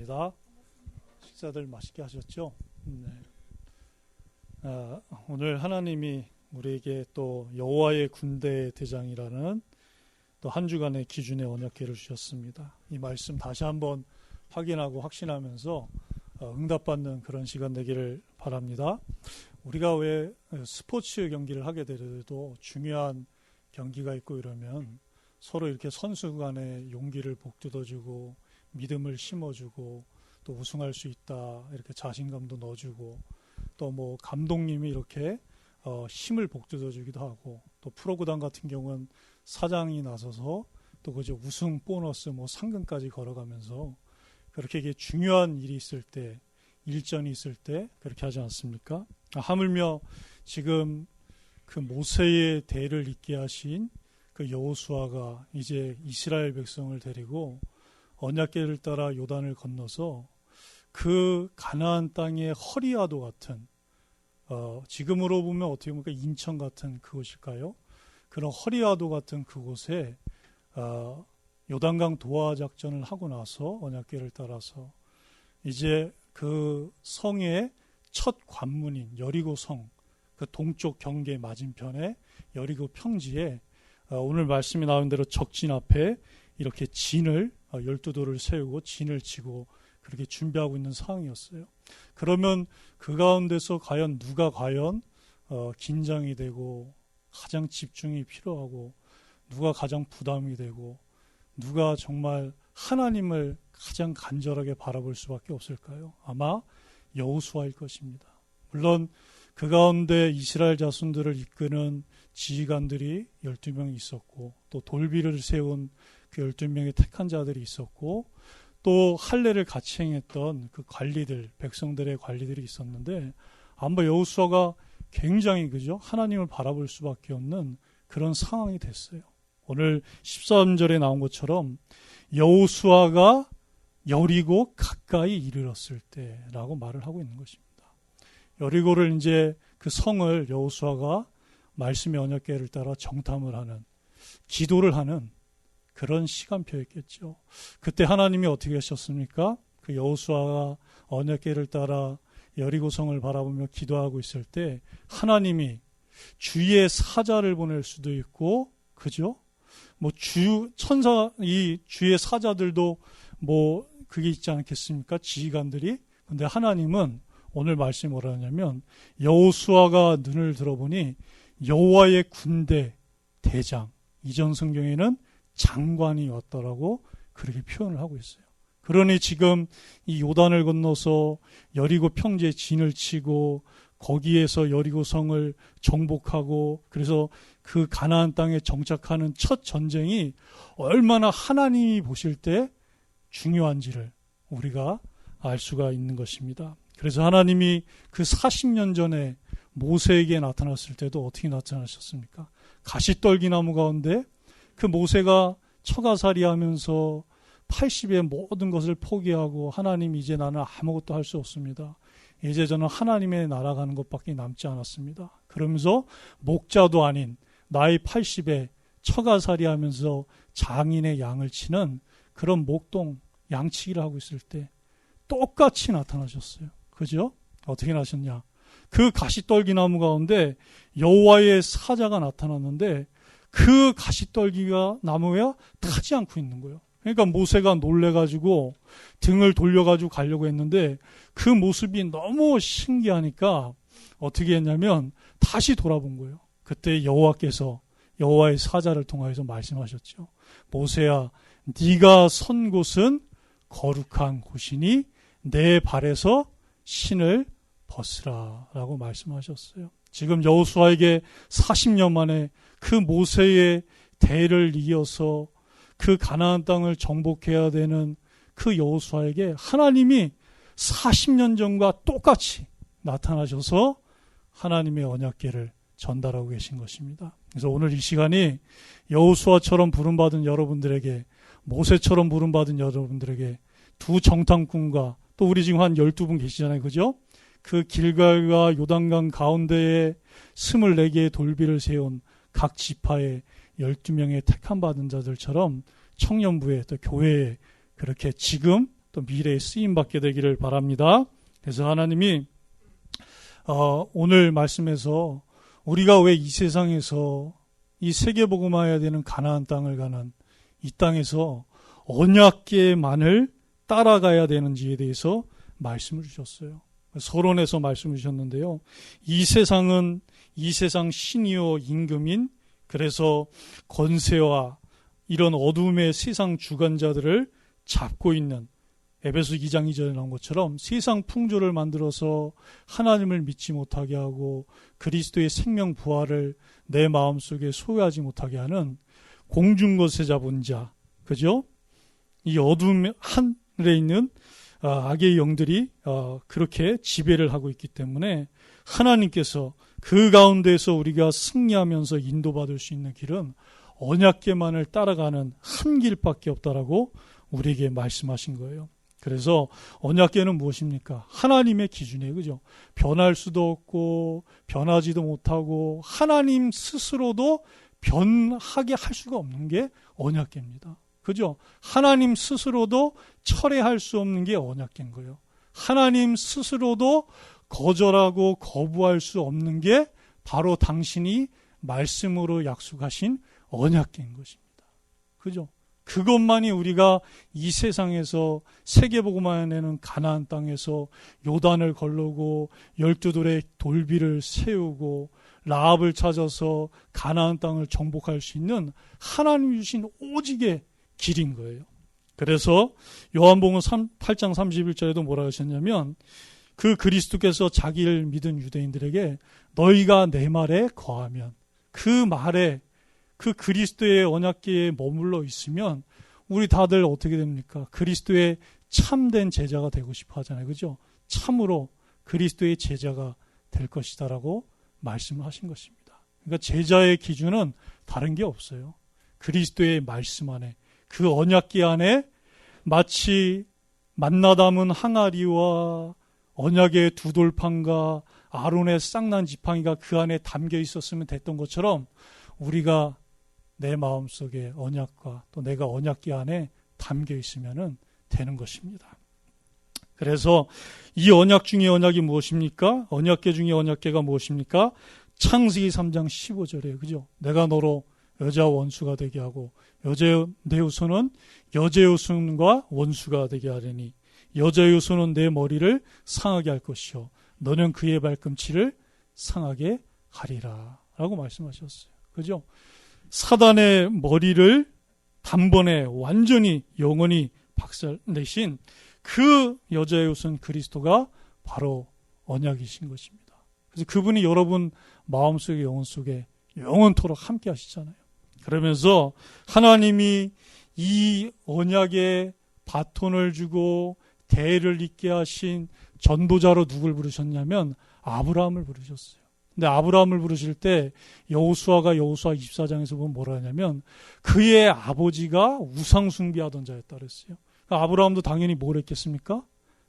반갑습니다. 식사들 맛있게 하셨죠? 네. 오늘 하나님이 우리에게 또 여호와의 군대 대장이라는 또 한 주간의 기준의 언약궤를 주셨습니다. 이 말씀 다시 한번 확인하고 확신하면서 응답받는 그런 시간 되기를 바랍니다. 우리가 왜 스포츠 경기를 하게 되더라도 중요한 경기가 있고 이러면 서로 이렇게 선수 간에 용기를 북돋아주고 믿음을 심어주고 또 우승할 수 있다 이렇게 자신감도 넣어주고 또 뭐 감독님이 이렇게 힘을 북돋아주기도 하고 또 프로구단 같은 경우는 사장이 나서서 또 그저 우승 보너스 뭐 상금까지 걸어가면서 그렇게 이게 중요한 일이 있을 때 일전이 있을 때 그렇게 하지 않습니까? 하물며 지금 그 모세의 대를 잇게 하신 그 여호수아가 이제 이스라엘 백성을 데리고 언약궤를 따라 요단을 건너서 그 가나안 땅의 허리아도 같은 지금으로 보면 어떻게 보면 인천 같은 그곳일까요? 그런 허리아도 같은 그곳에 요단강 도하 작전을 하고 나서 언약궤를 따라서 이제 그 성의 첫 관문인 여리고성 그 동쪽 경계 맞은편에 여리고 평지에 오늘 말씀이 나온 대로 적진 앞에 이렇게 진을 12돌을 세우고 진을 치고 그렇게 준비하고 있는 상황이었어요. 그러면 그 가운데서 누가 과연 긴장이 되고 가장 집중이 필요하고 누가 가장 부담이 되고 누가 정말 하나님을 가장 간절하게 바라볼 수밖에 없을까요? 아마 여호수아일 것입니다. 물론 그 가운데 이스라엘 자손들을 이끄는 지휘관들이 12명이 있었고 또 돌비를 세운 그 12명의 택한 자들이 있었고 또 할례를 같이 행했던 그 관리들, 백성들의 관리들이 있었는데 아마 여호수아가 굉장히 하나님을 바라볼 수밖에 없는 그런 상황이 됐어요. 오늘 13절에 나온 것처럼 여호수아가 여리고 가까이 이르렀을 때라고 말을 하고 있는 것입니다. 여리고를 이제 그 성을 여호수아가 말씀의 언약궤를 따라 정탐을 하는 기도를 하는 그런 시간표였겠죠. 그때 하나님이 어떻게 하셨습니까? 그 여호수아가 언약궤를 따라 여리고성을 바라보며 기도하고 있을 때 하나님이 주의 사자를 보낼 수도 있고 그죠? 뭐 이 주의 사자들도 뭐 그게 있지 않겠습니까? 지휘관들이. 근데 하나님은 오늘 말씀이 뭐라 하냐면 여호수아가 눈을 들어보니 여호와의 군대 대장, 이전 성경에는 장관이었더라고 그렇게 표현을 하고 있어요. 그러니 지금 이 요단을 건너서 여리고 평지에 진을 치고 거기에서 여리고성을 정복하고 그래서 그 가나안 땅에 정착하는 첫 전쟁이 얼마나 하나님이 보실 때 중요한지를 우리가 알 수가 있는 것입니다. 그래서 하나님이 그 40년 전에 모세에게 나타났을 때도 어떻게 나타나셨습니까? 가시떨기 나무 가운데 그 모세가 처가살이 하면서 80의 모든 것을 포기하고 하나님 이제 나는 아무것도 할 수 없습니다. 이제 저는 하나님의 나라 가는 것밖에 남지 않았습니다. 그러면서 목자도 아닌 나이 80에 처가살이 하면서 장인의 양을 치는 그런 목동 양치기를 하고 있을 때 똑같이 나타나셨어요. 그죠? 어떻게 나셨냐? 그 가시떨기 나무 가운데 여호와의 사자가 나타났는데 그 가시떨기가 나무에 타지 않고 있는 거예요. 그러니까 모세가 놀래가지고 등을 돌려가지고 가려고 했는데 그 모습이 너무 신기하니까 어떻게 했냐면 다시 돌아본 거예요. 그때 여호와께서 여호와의 사자를 통하여서 말씀하셨죠. 모세야, 네가 선 곳은 거룩한 곳이니 내 발에서 신을 벗으라 라고 말씀하셨어요. 지금 여호수아에게 40년 만에 그 모세의 대를 이어서 그 가나안 땅을 정복해야 되는 그 여호수아에게 하나님이 40년 전과 똑같이 나타나셔서 하나님의 언약궤를 전달하고 계신 것입니다. 그래서 오늘 이 시간이 여호수아처럼 부름받은 여러분들에게 모세처럼 부름받은 여러분들에게 두 정탐꾼과 또 우리 지금 한 12분 계시잖아요. 그죠? 그 길갈과 요단강 가운데에 24개의 돌비를 세운 각 지파의 12명의 택함 받은 자들처럼 청년부에 또 교회에 그렇게 지금 또 미래에 쓰임받게 되기를 바랍니다. 그래서 하나님이 오늘 말씀에서 우리가 왜 이 세상에서 이 세계복음화해야 되는 가나안 땅을 가는 이 땅에서 언약궤만을 따라가야 되는지에 대해서 말씀을 주셨어요. 서론에서 말씀을 주셨는데요. 이 세상은 이 세상 신이요 임금인, 그래서 권세와 이런 어둠의 세상 주관자들을 잡고 있는, 에베소 2장 2절에 나온 것처럼 세상 풍조를 만들어서 하나님을 믿지 못하게 하고 그리스도의 생명 부활을 내 마음속에 소유하지 못하게 하는 공중것에 잡은 자, 그죠? 이 어둠 하늘에 있는 악의 영들이 그렇게 지배를 하고 있기 때문에 하나님께서 그 가운데서 우리가 승리하면서 인도받을 수 있는 길은 언약궤만을 따라가는 한 길밖에 없다라고 우리에게 말씀하신 거예요. 그래서 언약궤는 무엇입니까? 하나님의 기준이에요. 그죠? 변할 수도 없고 변하지도 못하고 하나님 스스로도 변하게 할 수가 없는 게 언약궤입니다. 그죠? 하나님 스스로도 철회할 수 없는 게 언약궤인 거예요. 하나님 스스로도 거절하고 거부할 수 없는 게 바로 당신이 말씀으로 약속하신 언약궤인 것입니다. 그죠? 그것만이 우리가 이 세상에서 세계복음화해내는 가나안 땅에서 요단을 걸르고 12돌의 돌비를 세우고 라합을 찾아서 가나안 땅을 정복할 수 있는 하나님이 주신 오직의 길인 거예요. 그래서 요한복음 8장 31절에도 뭐라고 하셨냐면 그 그리스도께서 자기를 믿은 유대인들에게 너희가 내 말에 거하면, 그 말에 그 그리스도의 언약궤에 머물러 있으면 우리 다들 어떻게 됩니까? 그리스도의 참된 제자가 되고 싶어 하잖아요. 그죠? 참으로 그리스도의 제자가 될 것이다라고 말씀을 하신 것입니다. 그러니까 제자의 기준은 다른 게 없어요. 그리스도의 말씀 안에, 그 언약궤 안에 마치 만나 담은 항아리와 언약의 두 돌판과 아론의 쌍난 지팡이가 그 안에 담겨 있었으면 됐던 것처럼 우리가 내 마음속에 언약과 또 내가 언약궤 안에 담겨 있으면 되는 것입니다. 그래서 이 언약 중에 언약이 무엇입니까? 언약궤 중에 언약궤가 무엇입니까? 창세기 3장 15절이에요. 그죠? 내가 너로 여자와 원수가 되게 하고 내 후손은 여자의 후손과 원수가 되게 하리니 여자의 후손은 내 머리를 상하게 할 것이요 너는 그의 발꿈치를 상하게 하리라 라고 말씀하셨어요. 그죠? 사단의 머리를 단번에 완전히 영원히 박살내신 그 여자의 후손 그리스도가 바로 언약이신 것입니다. 그래서 그분이 여러분 마음속에 영혼 속에 영원토록 함께 하시잖아요. 그러면서 하나님이 이 언약에 바톤을 주고 대를 잇게 하신 전도자로 누굴 부르셨냐면 아브라함을 부르셨어요. 근데 아브라함을 부르실 때 여호수아 24장에서 보면 뭐라 하냐면 그의 아버지가 우상 숭배하던 자였다 그랬어요. 그러니까 아브라함도 당연히 뭘 했겠습니까?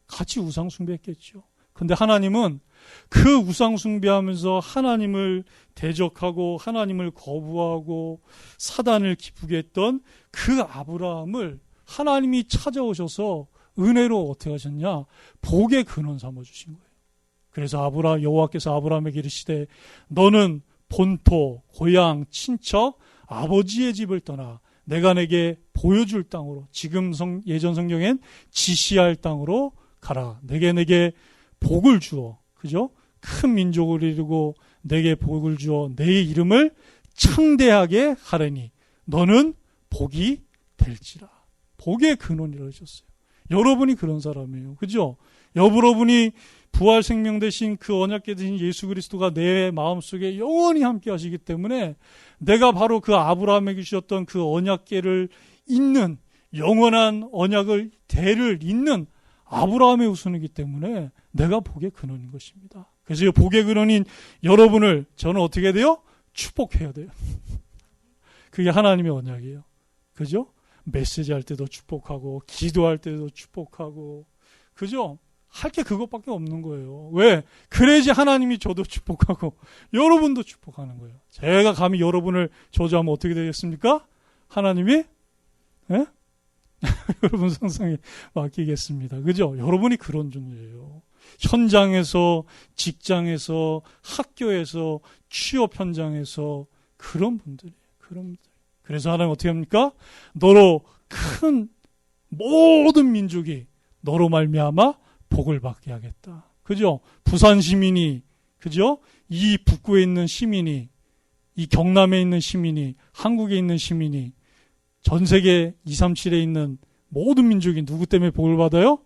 같이 우상 숭배했겠죠. 근데 하나님은 그 우상 숭배하면서 하나님을 대적하고 하나님을 거부하고 사단을 기쁘게 했던 그 아브라함을 하나님이 찾아오셔서 은혜로 어떻게 하셨냐? 복의 근원 삼아 주신 거예요. 그래서 여호와께서 아브라함에게 이르시되 너는 본토, 고향, 친척, 아버지의 집을 떠나 내가 내게 보여줄 땅으로, 지금 예전 성경엔 지시할 땅으로 가라. 내게 복을 주어, 그죠? 큰 민족을 이루고 내게 복을 주어 내 이름을 창대하게 하려니 너는 복이 될지라. 복의 근원이라고 하셨어요. 여러분이 그런 사람이에요. 그죠? 여러분이 부활 생명 되신 그 언약궤 되신 예수 그리스도가 내 마음속에 영원히 함께 하시기 때문에 내가 바로 그 아브라함에게 주셨던 그 언약궤를 잇는 영원한 언약을 대를 잇는 아브라함의 후손이기 때문에 내가 복의 근원인 것입니다. 그래서 이 복의 근원인 여러분을 저는 어떻게 해야 돼요? 축복해야 돼요. 그게 하나님의 언약이에요. 그죠? 메시지 할 때도 축복하고 기도할 때도 축복하고 그죠? 할 게 그것밖에 없는 거예요. 왜? 그래야지 하나님이 저도 축복하고 여러분도 축복하는 거예요. 제가 감히 여러분을 저주하면 어떻게 되겠습니까? 하나님이 예? 여러분 상상에 맡기겠습니다. 그죠? 여러분이 그런 존재예요. 현장에서, 직장에서, 학교에서, 취업 현장에서 그런 분들이에요. 그런 분들. 그래서 하나님 어떻게 합니까? 너로 큰 모든 민족이 너로 말미암아 복을 받게 하겠다. 그죠? 부산 시민이, 그죠? 이 북구에 있는 시민이, 이 경남에 있는 시민이, 한국에 있는 시민이, 전 세계 237에 있는 모든 민족이 누구 때문에 복을 받아요?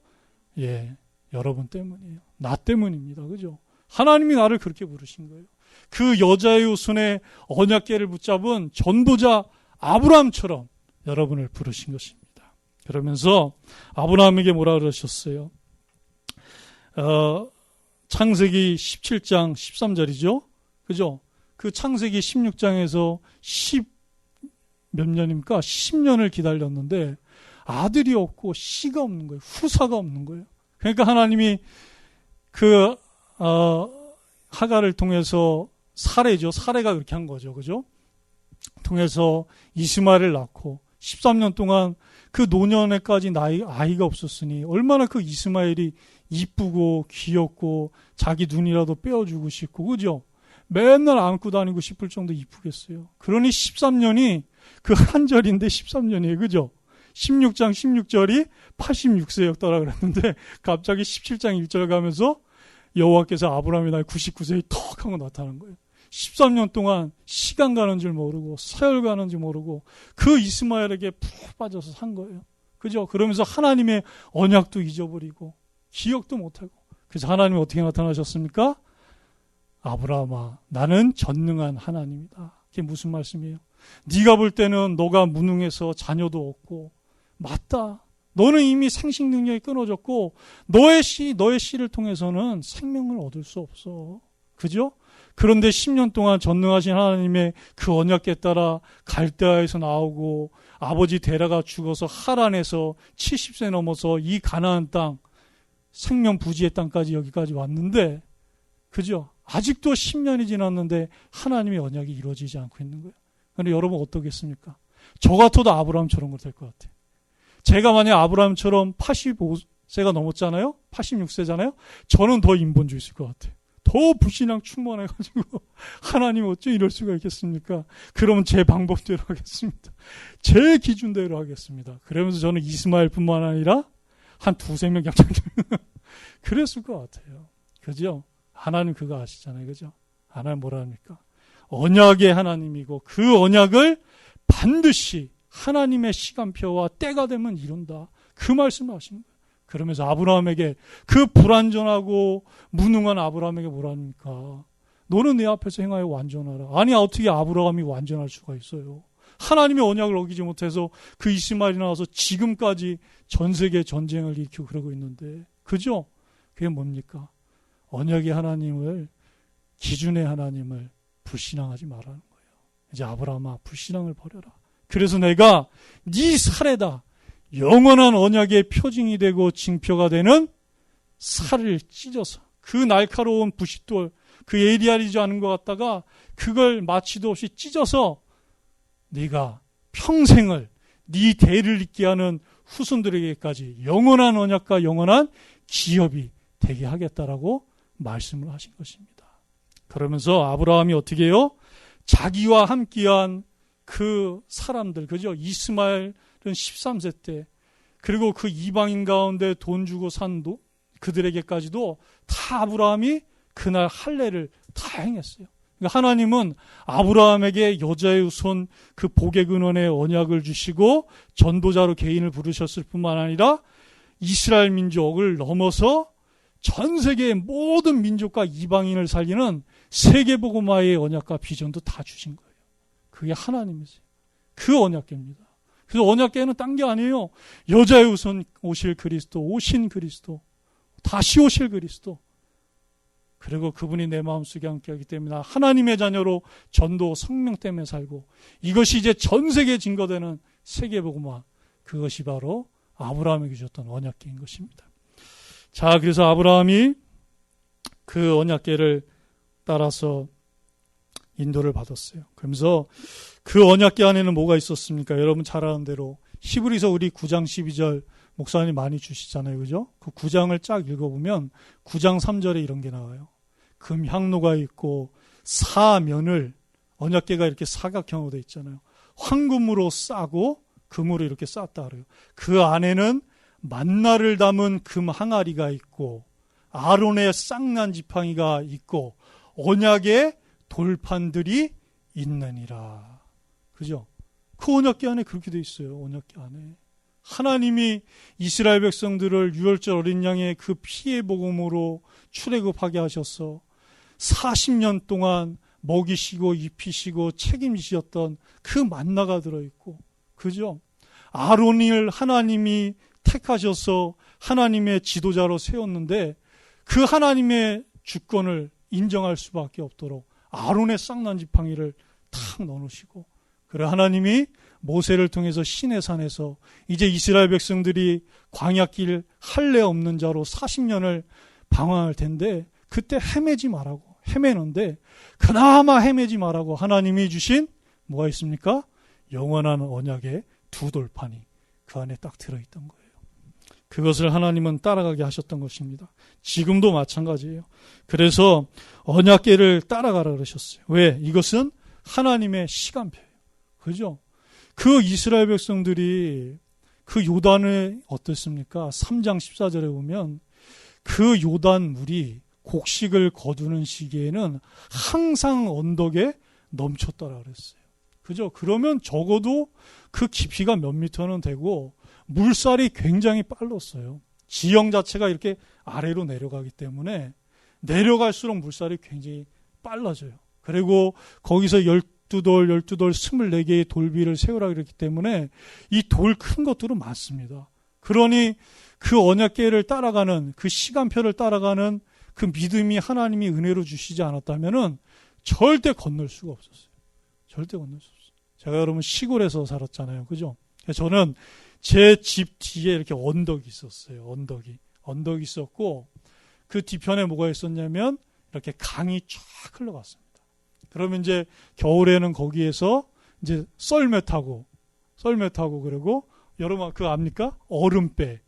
예, 여러분 때문이에요. 나 때문입니다. 그죠? 하나님이 나를 그렇게 부르신 거예요. 그 여자의 후손의 언약궤를 붙잡은 전도자 아브라함처럼 여러분을 부르신 것입니다. 그러면서 아브라함에게 뭐라 그러셨어요? 창세기 17장 13절이죠. 그죠? 그 창세기 16장에서 10몇 년입니까? 10년을 기다렸는데 아들이 없고 씨가 없는 거예요. 후사가 없는 거예요. 그러니까 하나님이 그 하갈을 통해서 사례가 그렇게 한 거죠. 그죠? 통해서 이스마엘을 낳고 13년 동안 그 노년에까지 아이가 없었으니 얼마나 그 이스마엘이 이쁘고 귀엽고 자기 눈이라도 빼어주고 싶고, 그죠? 맨날 안고 다니고 싶을 정도 이쁘겠어요. 그러니 13년이 그 한 절인데 13년이에요. 그죠? 16장 16절이 86세였더라 그랬는데 갑자기 17장 1절 가면서 여호와께서 아브라함이 나이 99세에 턱 하고 나타난 거예요. 13년 동안 시간 가는 줄 모르고 세월 가는 줄 모르고 그 이스마엘에게 푹 빠져서 산 거예요. 그죠? 그러면서 하나님의 언약도 잊어버리고 기억도 못하고, 그래서 하나님이 어떻게 나타나셨습니까? 아브라함아, 나는 전능한 하나님이다. 그게 무슨 말씀이에요? 네가 볼 때는 너가 무능해서 자녀도 없고, 맞다. 너는 이미 생식 능력이 끊어졌고 너의 씨를 통해서는 생명을 얻을 수 없어. 그죠? 그런데 10년 동안 전능하신 하나님의 그 언약궤 따라 갈대아에서 나오고 아버지 데라가 죽어서 하란에서 70세 넘어서 이 가나안 땅, 생명 부지의 땅까지 여기까지 왔는데, 그죠? 아직도 10년이 지났는데 하나님의 언약이 이루어지지 않고 있는 거예요. 그런데 여러분 어떻겠습니까? 저 같아도 아브라함처럼 될 것 같아요. 제가 만약 아브라함처럼 85세가 넘었잖아요? 86세잖아요? 저는 더 인본주의 있을 것 같아요. 더 불신앙 충만해가지고 하나님 어째 이럴 수가 있겠습니까? 그러면 제 방법대로 하겠습니다. 제 기준대로 하겠습니다. 그러면서 저는 이스마엘뿐만 아니라 한 두세 명 양장 그랬을 것 같아요. 그죠? 하나님 그거 아시잖아요. 그죠? 하나님 뭐라 합니까? 언약의 하나님이고 그 언약을 반드시 하나님의 시간표와 때가 되면 이룬다. 그 말씀을 하시는 거예요. 그러면서 아브라함에게, 그 불완전하고 무능한 아브라함에게 뭐라 합니까? 너는 내 앞에서 행하여 완전하라. 아니, 어떻게 아브라함이 완전할 수가 있어요? 하나님의 언약을 어기지 못해서 그 이스마엘이 나와서 지금까지 전 세계 전쟁을 일으키고 그러고 있는데, 그죠? 그게 뭡니까? 언약의 하나님을, 기준의 하나님을 불신앙하지 말라는 거예요. 이제 아브라함아, 불신앙을 버려라. 그래서 내가 네 살에다 영원한 언약의 표징이 되고 징표가 되는 살을 찢어서, 그 날카로운 부싯돌, 그 에리알이지 않은 것 같다가 그걸 마취도 없이 찢어서 네가 평생을 네 대를 잇게 하는 후손들에게까지 영원한 언약과 영원한 기업이 되게 하겠다라고 말씀을 하신 것입니다. 그러면서 아브라함이 어떻게 해요? 자기와 함께한 그 사람들, 그죠? 이스마엘은 13세 때, 그리고 그 이방인 가운데 돈 주고 산 그들에게까지도 다 아브라함이 그날 할례를 다 행했어요. 그러니까 하나님은 아브라함에게 여자의 후손 그 복의 근원의 언약을 주시고 전도자로 개인을 부르셨을 뿐만 아니라 이스라엘 민족을 넘어서 전 세계의 모든 민족과 이방인을 살리는 세계복음화의 언약과 비전도 다 주신 거예요. 그게 하나님이세요. 그 언약궤입니다. 그래서 언약궤는 딴 게 아니에요. 여자의 후손 오실 그리스도, 오신 그리스도, 다시 오실 그리스도. 그리고 그분이 내 마음속에 함께하기 때문에 하나님의 자녀로 전도 성령 때문에 살고, 이것이 이제 전 세계에 증거되는 세계복음화, 그것이 바로 아브라함에게 주셨던 언약궤인 것입니다. 자, 그래서 아브라함이 그 언약궤를 따라서 인도를 받았어요. 그러면서 그 언약궤 안에는 뭐가 있었습니까? 여러분 잘 아는 대로 히브리서 우리 9장 12절 목사님 많이 주시잖아요. 그죠? 그 9장을 쫙 읽어보면 9장 3절에 이런 게 나와요. 금 향로가 있고 사면을, 언약궤가 이렇게 사각형으로 돼 있잖아요. 황금으로 싸고 금으로 이렇게 쌌다 그래요. 그 안에는 만나를 담은 금 항아리가 있고 아론의 쌍난 지팡이가 있고 언약의 돌판들이 있느니라. 그죠? 그 언약궤 안에 그렇게 돼 있어요. 언약궤 안에. 하나님이 이스라엘 백성들을 유월절 어린 양의 그 피의 복음으로 출애굽하게 하셔서 40년 동안 먹이시고 입히시고 책임지셨던 그 만나가 들어있고, 그죠? 아론을 하나님이 택하셔서 하나님의 지도자로 세웠는데 그 하나님의 주권을 인정할 수밖에 없도록 아론의 쌍난 지팡이를 탁 넣어놓으시고, 그래 하나님이 모세를 통해서 시내산에서 이제 이스라엘 백성들이 광야길 할례 없는 자로 40년을 방황할 텐데 그때 헤매지 말라고, 헤매는데 그나마 헤매지 말라고 하나님이 주신 뭐가 있습니까? 영원한 언약의 두 돌판이 그 안에 딱 들어있던 거예요. 그것을 하나님은 따라가게 하셨던 것입니다. 지금도 마찬가지예요. 그래서 언약궤를 따라가라 그러셨어요. 왜? 이것은 하나님의 시간표예요. 그죠? 그 이스라엘 백성들이 그 요단을 어떻습니까? 3장 14절에 보면 그 요단 물이 곡식을 거두는 시기에는 항상 언덕에 넘쳤더라 그랬어요. 그죠? 그러면 적어도 그 깊이가 몇 미터는 되고 물살이 굉장히 빨랐어요. 지형 자체가 이렇게 아래로 내려가기 때문에 내려갈수록 물살이 굉장히 빨라져요. 그리고 거기서 12돌, 24개의 돌비를 세우라 그랬기 때문에 이 돌 큰 것들은 많습니다. 그러니 그 언약궤를 따라가는, 그 시간표를 따라가는 그 믿음이 하나님이 은혜로 주시지 않았다면은 절대 건널 수가 없었어요. 절대 건널 수 없어요. 제가 여러분 시골에서 살았잖아요. 그죠? 저는 제 집 뒤에 이렇게 언덕이 있었어요. 언덕이 있었고 그 뒤편에 뭐가 있었냐면 이렇게 강이 쫙 흘러갔습니다. 그러면 이제 겨울에는 거기에서 이제 썰매 타고 그리고 여러분 그거 압니까? 얼음배.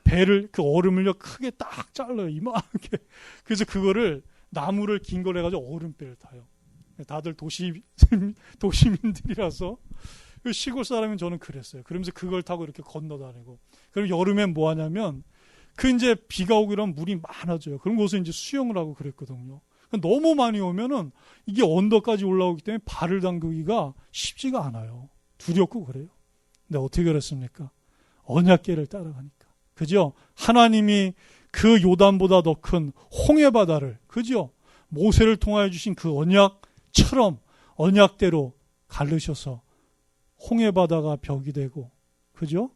배를, 그 얼음을요 크게 딱 잘라요. 이만하게. 그래서 그거를 나무를 긴 걸 해가지고 얼음배를 타요. 다들 도시민들이라서 시골 사람인 저는 그랬어요. 그러면서 그걸 타고 이렇게 건너다니고. 그럼 여름엔 뭐 하냐면 그 이제 비가 오고 이러면 물이 많아져요. 그럼 거기서 이제 수영을 하고 그랬거든요. 너무 많이 오면은 이게 언덕까지 올라오기 때문에 발을 담그기가 쉽지가 않아요. 두렵고 그래요. 근데 어떻게 그랬습니까? 언약궤를 따라가니까. 그죠? 하나님이 그 요단보다 더 큰 홍해바다를, 그죠? 모세를 통하여 주신 그 언약처럼 언약대로 가르셔서 홍해바다가 벽이 되고, 그죠?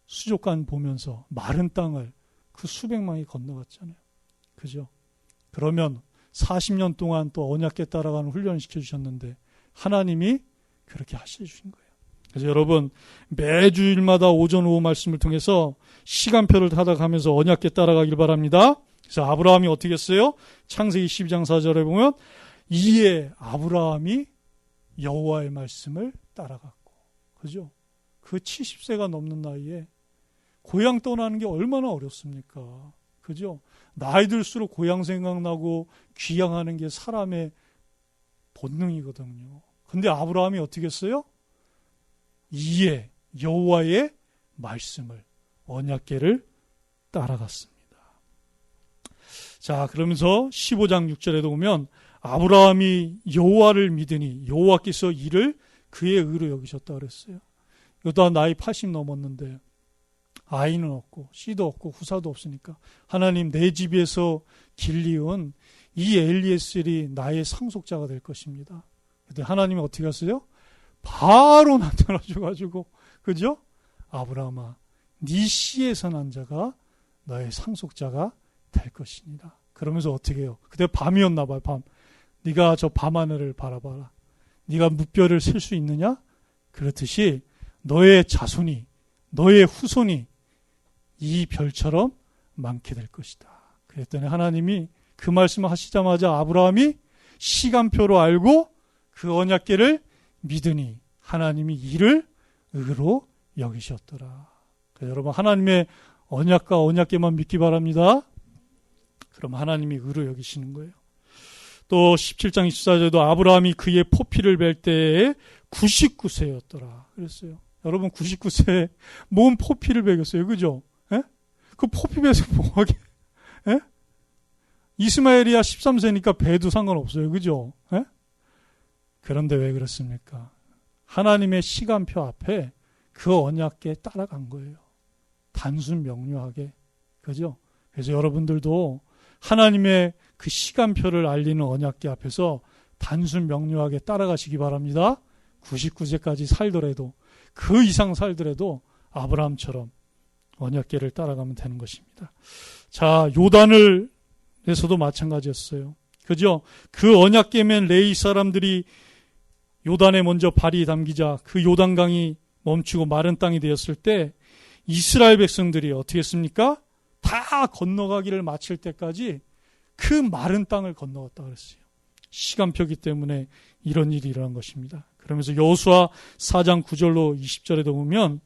수족관 보면서 마른 땅을 그 수백만이 건너갔잖아요. 그죠? 그러면 40년 동안 또 언약궤 따라가는 훈련을 시켜주셨는데 하나님이 그렇게 하셔주신 거예요. 그래서 여러분 매주일마다 오전 오후 말씀을 통해서 시간표를 타다가면서 언약궤 따라가길 바랍니다. 그래서 아브라함이 어떻게 했어요? 창세기 12장 4절에 보면 이에 아브라함이 여호와의 말씀을 따라갔고, 그죠? 그 70세가 넘는 나이에 고향 떠나는 게 얼마나 어렵습니까? 그죠? 나이 들수록 고향 생각나고 귀향하는 게 사람의 본능이거든요. 근데 아브라함이 어떻게 했어요? 이에 여호와의 말씀을, 언약궤를 따라갔습니다. 자, 그러면서 15장 6절에도 보면 아브라함이 여호와를 믿으니 여호와께서 이를 그의 의로 여기셨다 그랬어요. 요단 나이 80 넘었는데 아이는 없고 씨도 없고 후사도 없으니까 하나님 내 집에서 길리운 이 엘리에셀이 나의 상속자가 될 것입니다. 근데 하나님이 어떻게 하세요? 바로 나타나셔가지고, 그죠? 아브라함아, 네 씨에서 난 자가 너의 상속자가 될 것이니라. 그러면서 어떻게 해요? 그때 밤이었나 봐요. 밤. 네가 저 밤하늘을 바라봐라. 네가 무뼈를 셀 수 있느냐? 그렇듯이 너의 자손이, 너의 후손이 이 별처럼 많게 될 것이다. 그랬더니 하나님이 그 말씀을 하시자마자 아브라함이 시간표로 알고 그 언약궤를 믿으니 하나님이 이를 의로 여기셨더라. 여러분, 하나님의 언약과 언약궤만 믿기 바랍니다. 그럼 하나님이 의로 여기시는 거예요. 또 17장 24절에도 아브라함이 그의 포피를 뵐 때에 99세였더라 그랬어요. 여러분, 99세에 뭔 포피를 베겼어요, 그죠? 에? 그 포피 베서 뭐하게? 에? 이스마엘이야 13세니까 배도 상관없어요, 그죠? 에? 그런데 왜 그렇습니까? 하나님의 시간표 앞에 그 언약궤에 따라간 거예요. 단순 명료하게, 그죠? 그래서 여러분들도 하나님의 그 시간표를 알리는 언약궤 앞에서 단순 명료하게 따라가시기 바랍니다. 99세까지 살더라도, 그 이상 살더라도 아브라함처럼 언약궤를 따라가면 되는 것입니다. 자, 요단을에서도 마찬가지였어요. 그죠? 그 언약궤면 레위 사람들이 요단에 먼저 발이 담기자 그 요단강이 멈추고 마른 땅이 되었을 때 이스라엘 백성들이 어떻게 했습니까? 다 건너가기를 마칠 때까지 그 마른 땅을 건너갔다 그랬어요. 시간표기 때문에 이런 일이 일어난 것입니다. 그러면서 여호수아 4장 9절로 20절에도 보면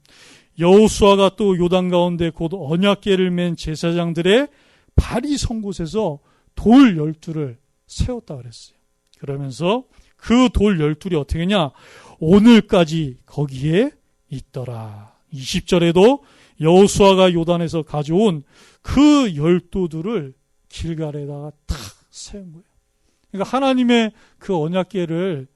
여호수아가 또 요단 가운데 곧 언약궤를 맨 제사장들의 발이 선 곳에서 돌 12를 세웠다 그랬어요. 그러면서 그 돌 12이 어떻게 했냐? 오늘까지 거기에 있더라. 20절에도 여호수아가 요단에서 가져온 그 열도들을 길갈에다가 탁 세운 거예요. 그러니까 하나님의 그 언약궤를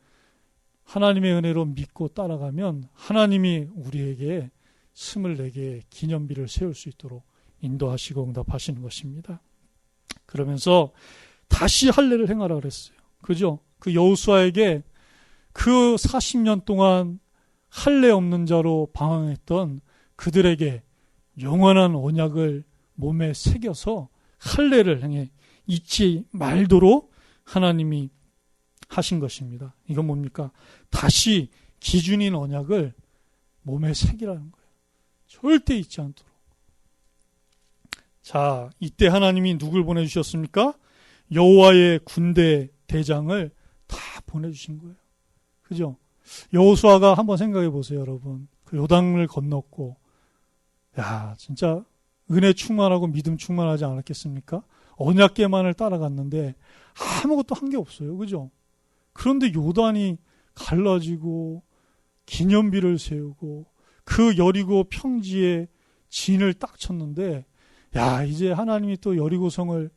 하나님의 은혜로 믿고 따라가면 하나님이 우리에게 24개의 기념비를 세울 수 있도록 인도하시고 응답하시는 것입니다. 그러면서 다시 할례를 행하라 그랬어요. 그죠? 그 여호수아에게 그 40년 동안 할례 없는 자로 방황했던 그들에게 영원한 언약을 몸에 새겨서 할례를 행해 잊지 말도록 하나님이 하신 것입니다. 이건 뭡니까? 다시 기준인 언약을 몸에 새기라는 거예요. 절대 잊지 않도록. 자, 이때 하나님이 누굴 보내주셨습니까? 여호와의 군대 대장을 다 보내주신 거예요. 그죠? 여호수아가 한번 생각해 보세요, 여러분. 그 요단을 건넜고, 야, 진짜 은혜 충만하고 믿음 충만하지 않았겠습니까? 언약궤만을 따라갔는데 아무것도 한 게 없어요. 그죠? 그런데 요단이 갈라지고 기념비를 세우고 그 여리고 평지에 진을 딱 쳤는데, 야, 이제 하나님이 또 여리고성을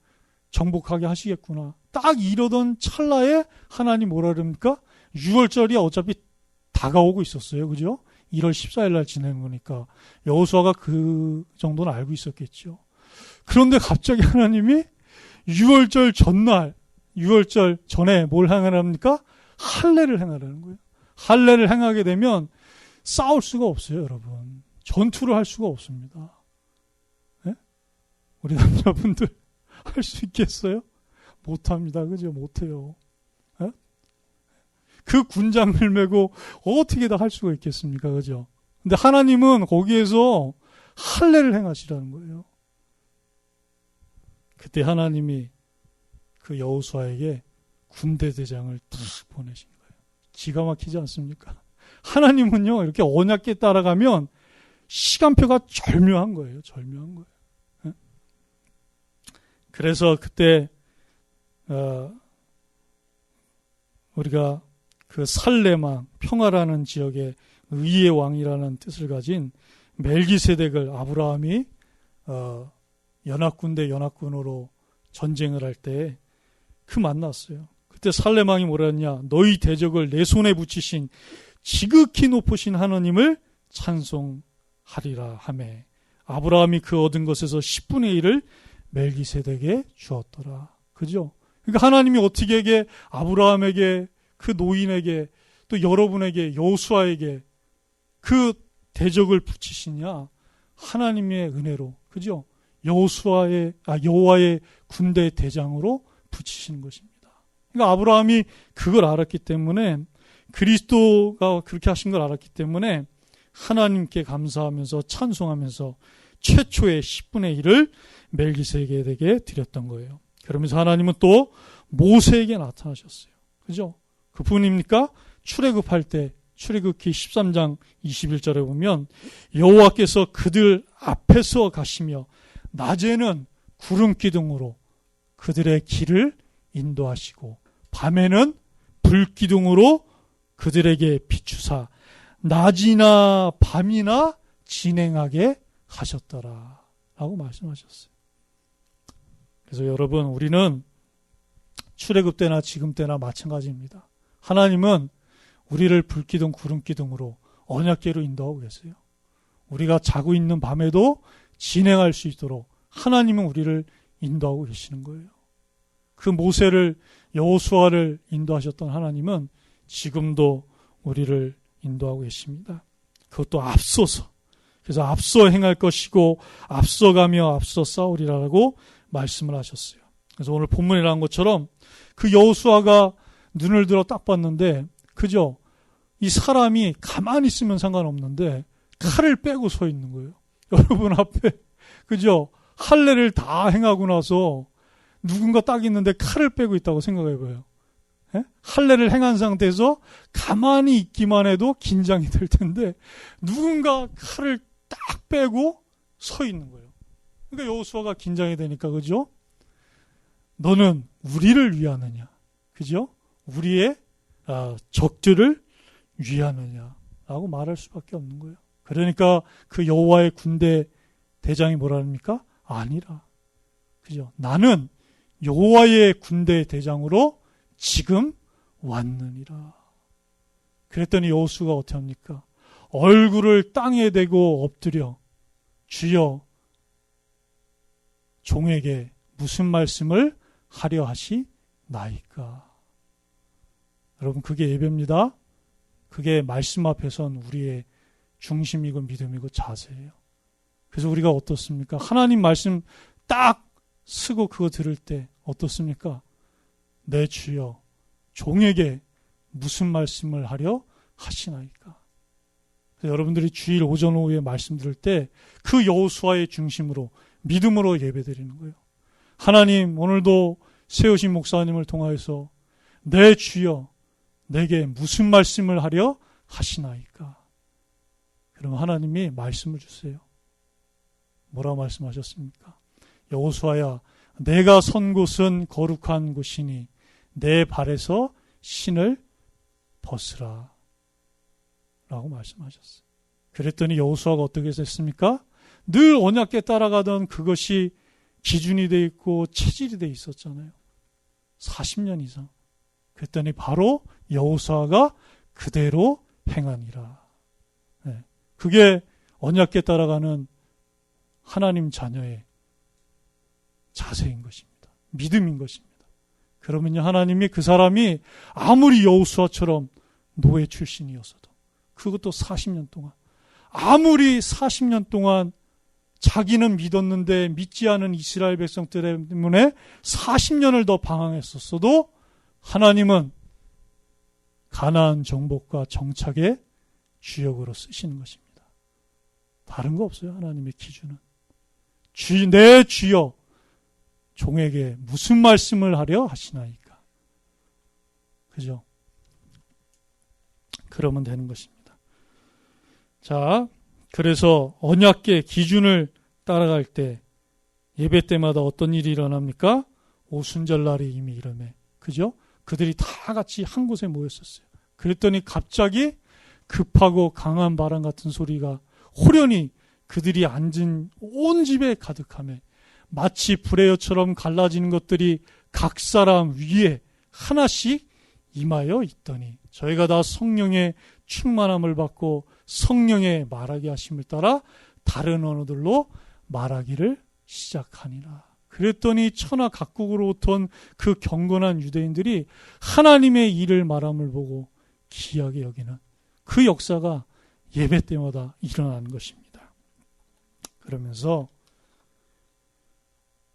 정복하게 하시겠구나. 딱 이러던 찰나에 하나님 뭐라 그럽니까? 6월절이 어차피 다가오고 있었어요. 그죠? 1월 14일 날 지내는 거니까 여호수아가 그 정도는 알고 있었겠죠. 그런데 갑자기 하나님이 6월절 전날, 6월절 전에 뭘 행하랍니까? 할례를 행하라는 거예요. 할례를 행하게 되면 싸울 수가 없어요, 여러분. 전투를 할 수가 없습니다. 네? 우리 남자분들 할 수 있겠어요? 못합니다. 그죠? 못해요. 네? 그 군장을 메고 어떻게 다 할 수가 있겠습니까? 그죠? 근데 하나님은 거기에서 할례를 행하시라는 거예요. 그때 하나님이 그 여호수아에게 군대 대장을 탁 보내신 거예요. 기가 막히지 않습니까? 하나님은요, 이렇게 언약궤 따라가면 시간표가 절묘한 거예요. 절묘한 거예요. 네? 그래서 그때 우리가 그 살레망, 평화라는 지역의 의의 왕이라는 뜻을 가진 멜기세덱을 아브라함이 연합군 대 연합군으로 전쟁을 할 때 그 만났어요. 그때 살레망이 뭐라 했냐? 너희 대적을 내 손에 붙이신 지극히 높으신 하나님을 찬송하리라 하매 아브라함이 그 얻은 것에서 10분의 1을 멜기세덱에 주었더라. 그죠? 그러니까 하나님이 어떻게 아브라함에게, 그 노인에게, 또 여러분에게, 여호수아에게 그 대적을 붙이시냐? 하나님의 은혜로, 그죠? 여호와의 군대 대장으로 붙이시는 것입니다. 그러니까 아브라함이 그걸 알았기 때문에, 그리스도가 그렇게 하신 걸 알았기 때문에 하나님께 감사하면서 찬송하면서 최초의 10분의 1을 멜기세덱에게 드렸던 거예요. 그러면서 하나님은 또 모세에게 나타나셨어요. 그죠? 그분입니까? 출애굽할 때 출애굽기 13장 21절에 보면 여호와께서 그들 앞에서 가시며 낮에는 구름 기둥으로 그들의 길을 인도하시고 밤에는 불 기둥으로 그들에게 비추사 낮이나 밤이나 진행하게 하셨더라 라고 말씀하셨어요. 그래서 여러분, 우리는 출애굽 때나 지금 때나 마찬가지입니다. 하나님은 우리를 불기둥 구름기둥으로 언약궤로 인도하고 계세요. 우리가 자고 있는 밤에도 진행할 수 있도록 하나님은 우리를 인도하고 계시는 거예요. 그 모세를, 여호수아를 인도하셨던 하나님은 지금도 우리를 인도하고 계십니다. 그것도 앞서서, 그래서 앞서 행할 것이고 앞서가며 앞서 싸우리라고 말씀을 하셨어요. 그래서 오늘 본문에 나온 것처럼 그 여호수아가 눈을 들어 딱 봤는데, 그죠? 이 사람이 가만히 있으면 상관없는데 칼을 빼고 서 있는 거예요. 여러분 앞에, 그죠? 할례를 다 행하고 나서 누군가 딱 있는데 칼을 빼고 있다고 생각해봐요. 예? 할례를 행한 상태에서 가만히 있기만 해도 긴장이 될 텐데 누군가 칼을 딱 빼고 서 있는 거예요. 그러니까 여호수아가 긴장이 되니까, 그죠? 너는 우리를 위하느냐, 그죠? 우리의 적들을 위하느냐라고 말할 수밖에 없는 거예요. 그러니까 그 여호와의 군대 대장이 뭐라 합니까? 아니라, 그죠? 나는 여호와의 군대 대장으로 지금 왔느니라. 그랬더니 여호수아가 어떻게 합니까? 얼굴을 땅에 대고 엎드려 주여 종에게 무슨 말씀을 하려 하시나이까. 여러분, 그게 예배입니다. 그게 말씀 앞에선 우리의 중심이고 믿음이고 자세예요. 그래서 우리가 어떻습니까? 하나님 말씀 딱 쓰고 그거 들을 때 어떻습니까? 내 주여 종에게 무슨 말씀을 하려 하시나이까. 여러분들이 주일 오전 오후에 말씀 들을 때 그 여호수아의 중심으로 믿음으로 예배드리는 거예요. 하나님, 오늘도 세우신 목사님을 통하여서 내 주여 내게 무슨 말씀을 하려 하시나이까. 그럼 하나님이 말씀을 주세요. 뭐라고 말씀하셨습니까? 여호수아야, 내가 선 곳은 거룩한 곳이니 내 발에서 신을 벗으라 라고 말씀하셨어요. 그랬더니 여호수아가 어떻게 됐습니까? 늘 언약궤 따라가던 그것이 기준이 돼 있고 체질이 돼 있었잖아요. 40년 이상. 그랬더니 바로 여호수아가 그대로 행하니라. 네. 그게 언약궤 따라가는 하나님 자녀의 자세인 것입니다. 믿음인 것입니다. 그러면요, 하나님이 그 사람이 아무리 여호수아처럼 노예 출신이었어도, 그것도 40년 동안, 아무리 40년 동안 자기는 믿었는데 믿지 않은 이스라엘 백성 때문에 40년을 더 방황했었어도 하나님은 가나안 정복과 정착의 주역으로 쓰시는 것입니다. 다른 거 없어요. 하나님의 기준은. 내 주여 종에게 무슨 말씀을 하려 하시나이까. 그죠? 그러면 되는 것입니다. 자, 그래서 언약궤 기준을 따라갈 때 예배 때마다 어떤 일이 일어납니까? 오순절날이 이미 이름에, 그죠? 그들이 다 같이 한 곳에 모였었어요. 그랬더니 갑자기 급하고 강한 바람 같은 소리가 호련히 그들이 앉은 온 집에 가득하며 마치 불의 여처럼 갈라지는 것들이 각 사람 위에 하나씩 임하여 있더니 저희가 다 성령의 충만함을 받고 성령의 말하게 하심을 따라 다른 언어들로 말하기를 시작하니라. 그랬더니 천하 각국으로부터 온 그 경건한 유대인들이 하나님의 일을 말함을 보고 기이하게 여기는 그 역사가 예배 때마다 일어나는 것입니다. 그러면서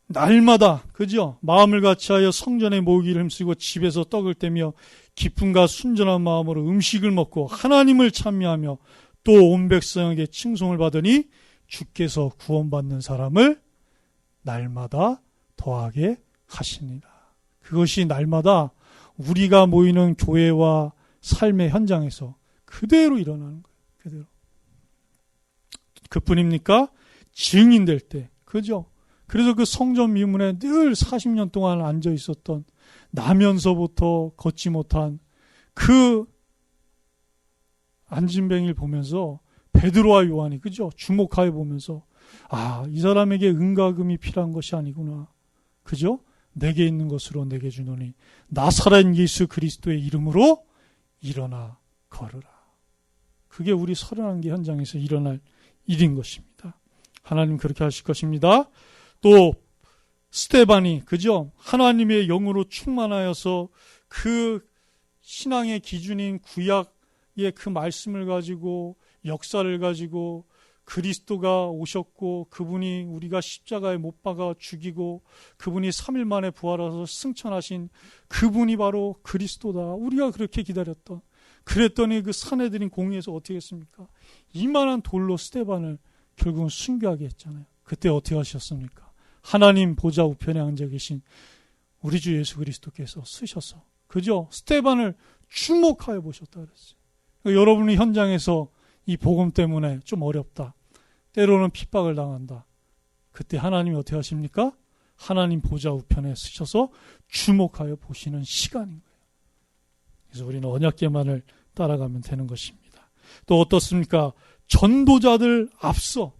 날마다, 그죠? 마음을 같이하여 성전에 모기를 힘쓰고 집에서 떡을 떼며 기쁨과 순전한 마음으로 음식을 먹고 하나님을 찬미하며 또 온 백성에게 칭송을 받으니 주께서 구원받는 사람을 날마다 더하게 하시니라. 그것이 날마다 우리가 모이는 교회와 삶의 현장에서 그대로 일어나는 거예요. 그대로. 그뿐입니까? 증인될 때. 그죠? 그래서 그 성전 미문에 늘 40년 동안 앉아 있었던, 나면서부터 걷지 못한 그 안진뱅이를 보면서 베드로와 요한이, 그죠? 주목하여 보면서, 아, 이 사람에게 은과 금이 필요한 것이 아니구나. 그죠? 내게 있는 것으로 내게 주노니 나사렛 예수 그리스도의 이름으로 일어나 걸으라. 그게 우리 31개 현장에서 일어날 일인 것입니다. 하나님 그렇게 하실 것입니다. 또 스데반이, 그죠? 하나님의 영으로 충만하여서 그 신앙의 기준인 구약의 그 말씀을 가지고, 역사를 가지고, 그리스도가 오셨고 그분이 우리가 십자가에 못 박아 죽이고 그분이 3일 만에 부활하셔서 승천하신 그분이 바로 그리스도다. 우리가 그렇게 기다렸던. 그랬더니 그 사내들인 공의에서 어떻게 했습니까? 이만한 돌로 스데반을 결국은 순교하게 했잖아요. 그때 어떻게 하셨습니까? 하나님 보좌 우편에 앉아 계신 우리 주 예수 그리스도께서 쓰셔서, 그죠? 스데반을 주목하여 보셨다 그랬어요. 그러니까 여러분이 현장에서 이 복음 때문에 좀 어렵다, 때로는 핍박을 당한다, 그때 하나님이 어떻게 하십니까? 하나님 보좌 우편에 쓰셔서 주목하여 보시는 시간인 거예요. 그래서 우리는 언약궤만을 따라가면 되는 것입니다. 또 어떻습니까? 전도자들 앞서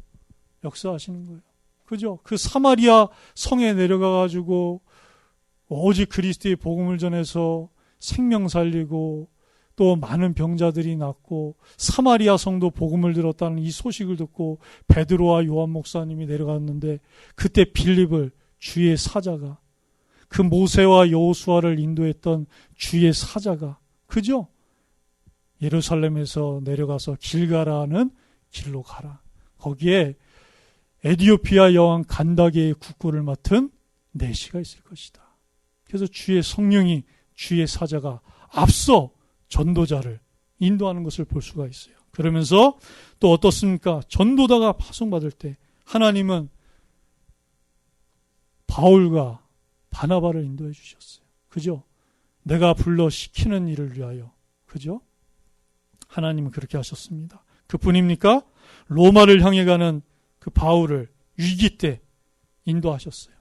역사하시는 거예요. 그죠? 그 사마리아 성에 내려가가지고 오직 그리스도의 복음을 전해서 생명 살리고 또 많은 병자들이 낫고 사마리아 성도 복음을 들었다는 이 소식을 듣고 베드로와 요한 목사님이 내려갔는데, 그때 빌립을 주의 사자가, 그 모세와 여호수아를 인도했던 주의 사자가, 그죠? 예루살렘에서 내려가서 길가라는 길로 가라. 거기에 에디오피아 여왕 간다게의 국고를 맡은 내시가 있을 것이다. 그래서 주의 성령이, 주의 사자가 앞서 전도자를 인도하는 것을 볼 수가 있어요. 그러면서 또 어떻습니까? 전도자가 파송받을 때 하나님은 바울과 바나바를 인도해 주셨어요. 그죠? 내가 불러 시키는 일을 위하여. 그죠? 하나님은 그렇게 하셨습니다. 그뿐입니까? 로마를 향해 가는 그 바울을 위기 때 인도하셨어요.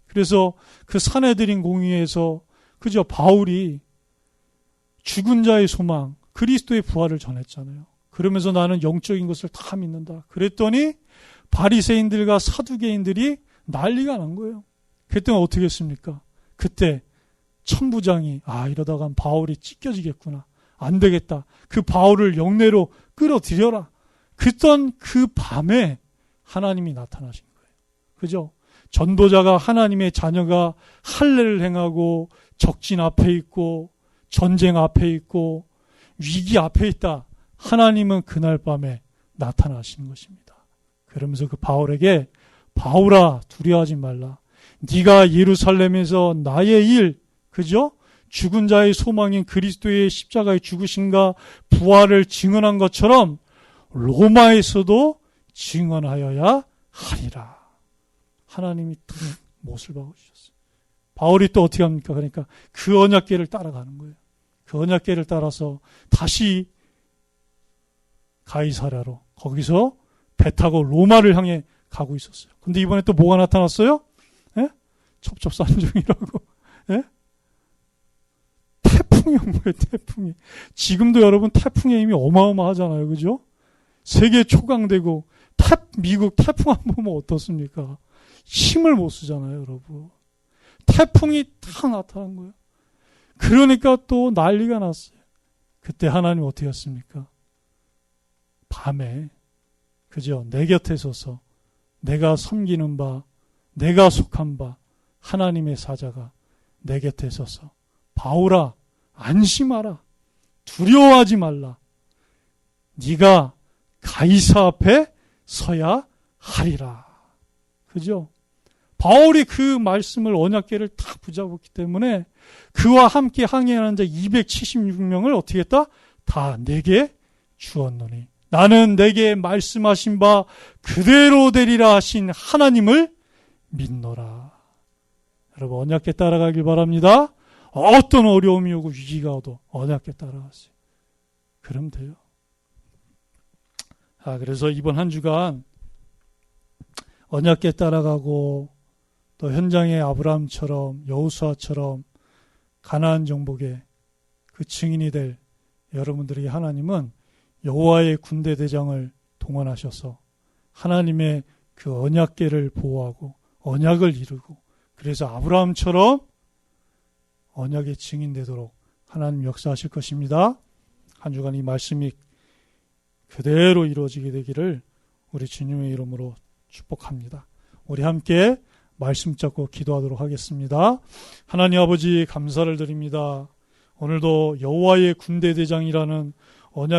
그래서 그 사내들인 공의에서, 그죠? 바울이 죽은 자의 소망, 그리스도의 부활을 전했잖아요. 그러면서 나는 영적인 것을 다 믿는다. 그랬더니 바리새인들과 사두개인들이 난리가 난 거예요. 그때는 어떻게 했습니까? 그때 천부장이, 이러다간 바울이 찢겨지겠구나, 안 되겠다, 그 바울을 영내로 끌어들여라. 그랬던 그 밤에 하나님이 나타나신 거예요. 그죠? 전도자가, 하나님의 자녀가 할례를 행하고 적진 앞에 있고 전쟁 앞에 있고 위기 앞에 있다. 하나님은 그날 밤에 나타나시는 것입니다. 그러면서 그 바울에게, 바울아 두려워하지 말라. 네가 예루살렘에서 나의 일, 그죠? 죽은 자의 소망인 그리스도의 십자가의 죽으심과 부활을 증언한 것처럼 로마에서도 증언하여야 하리라. 하나님이 못을 박아주셨어요. 바울이 또 어떻게 합니까? 그러니까 그 언약궤를 따라가는 거예요. 그 언약궤를 따라서 다시 가이사랴로, 거기서 배 타고 로마를 향해 가고 있었어요. 근데 이번에 또 뭐가 나타났어요? 예? 첩첩산중이라고. 예? 태풍이 온 거예요, 태풍이. 지금도 여러분 태풍의 힘이 어마어마하잖아요. 그죠? 세계 초강되고, 미국 태풍 한 번 보면 어떻습니까? 힘을 못 쓰잖아요, 여러분. 태풍이 탁 나타난 거예요. 그러니까 또 난리가 났어요. 그때 하나님 어떻게 했습니까? 밤에, 그죠? 내 곁에 서서 내가 섬기는 바, 내가 속한 바 하나님의 사자가 내 곁에 서서, 바울아 안심하라, 두려워하지 말라, 네가 가이사 앞에 서야 하리라. 그죠? 바울이 그 말씀을, 언약궤를 다 붙잡았기 때문에 그와 함께 항해하는 자 276명을 어떻게 했다? 다 내게 주었노니 나는 내게 말씀하신 바 그대로 되리라 하신 하나님을 믿노라. 여러분, 언약궤 따라가길 바랍니다. 어떤 어려움이 오고 위기가 오도 언약궤 따라가세요. 그럼 돼요. 그래서 이번 한 주간 언약궤 따라가고 또 현장의 아브라함처럼 여호수아처럼 가나안 정복의 그 증인이 될 여러분들에게 하나님은 여호와의 군대 대장을 동원하셔서 하나님의 그 언약궤를 보호하고 언약을 이루고 그래서 아브라함처럼 언약의 증인 되도록 하나님 역사하실 것입니다. 한 주간 이 말씀이 그대로 이루어지게 되기를 우리 주님의 이름으로 축복합니다. 우리 함께 말씀 잡고 기도하도록 하겠습니다. 하나님 아버지 감사를 드립니다. 오늘도 여호와의 군대 대장이라는